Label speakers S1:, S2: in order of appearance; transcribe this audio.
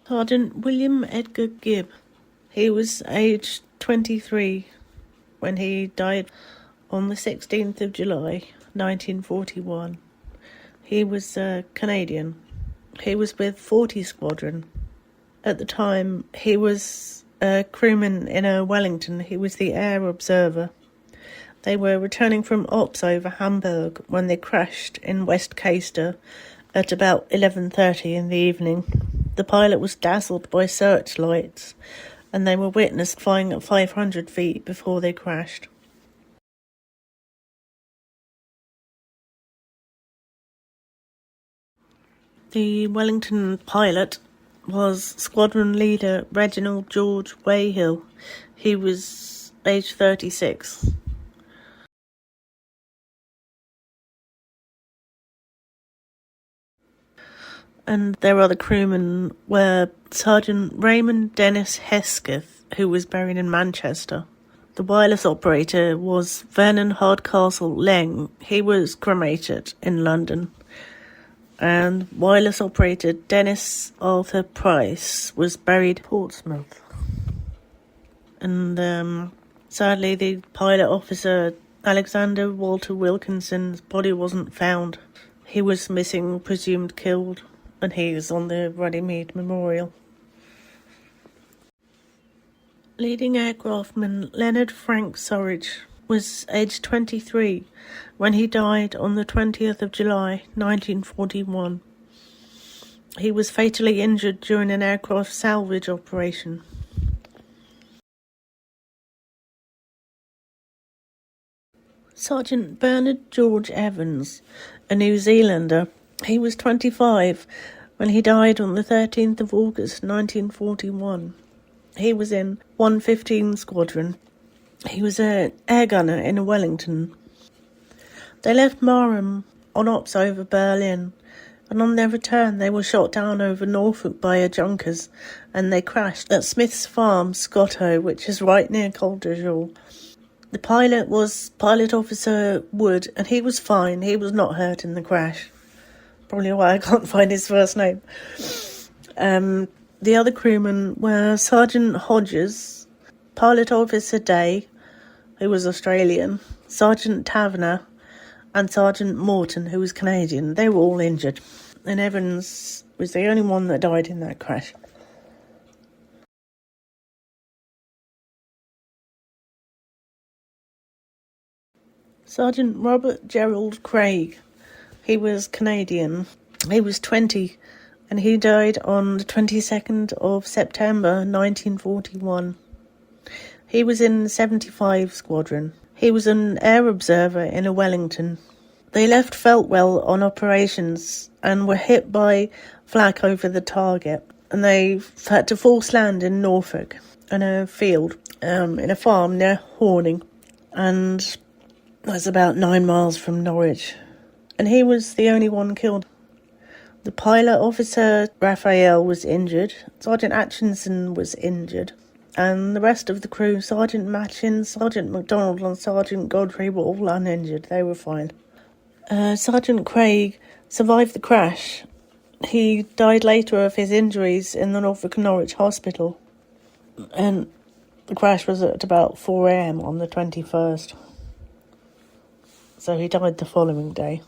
S1: Sergeant William Edgar Gibb. He was aged 23 when he died on the 16th of July, 1941. He was Canadian. He was with 40 Squadron. At the time, he was a crewman in a Wellington. He was the air observer. They were returning from ops over Hamburg when they crashed in West Caister at about 11:30 in the evening. The pilot was dazzled by searchlights, and they were witnessed flying at 500 feet before they crashed. The Wellington pilot was Squadron Leader Reginald George Wayhill. He was aged 36. And their other crewmen were Sergeant Raymond Dennis Hesketh, who was buried in Manchester. The wireless operator was Vernon Hardcastle Leng. He was cremated in London. And wireless operator Dennis Arthur Price was buried in Portsmouth. And sadly, the pilot officer Alexander Walter Wilkinson's body wasn't found. He was missing, presumed killed, and he is on the Runnymede Memorial. Leading aircraftman Leonard Frank Surridge was aged 23 when he died on the 20th of July, 1941. He was fatally injured during an aircraft salvage operation. Sergeant Bernard George Evans, a New Zealander. He was 25 when he died on the 13th of August, 1941. He was in 115 Squadron. He was an air gunner in a Wellington. They left Marham on ops over Berlin, and on their return they were shot down over Norfolk by a Junkers, and they crashed at Smith's Farm, Scotto, which is right near Coltishall. The pilot was Pilot Officer Wood, and he was fine. He was not hurt in the crash. Probably why I can't find his first name. The other crewmen were Sergeant Hodges, Pilot Officer Day, who was Australian, Sergeant Taverner, and Sergeant Morton, who was Canadian. They were all injured, and Evans was the only one that died in that crash. Sergeant Robert Gerald Craig. He was Canadian. He was 20, and he died on the 22nd of September 1941. He was in 75 Squadron. He was an air observer in a Wellington. They left Feltwell on operations and were hit by flak over the target, and they had to force land in Norfolk in a field, in a farm near Horning, and that's about 9 miles from Norwich. And he was the only one killed. The pilot officer, Raphael, was injured. Sergeant Atchinson was injured. And the rest of the crew, Sergeant Machin, Sergeant MacDonald and Sergeant Godfrey, were all uninjured. They were fine. Sergeant Craig survived the crash. He died later of his injuries in the Norfolk and Norwich Hospital. And the crash was at about 4 a.m. on the 21st. So he died the following day.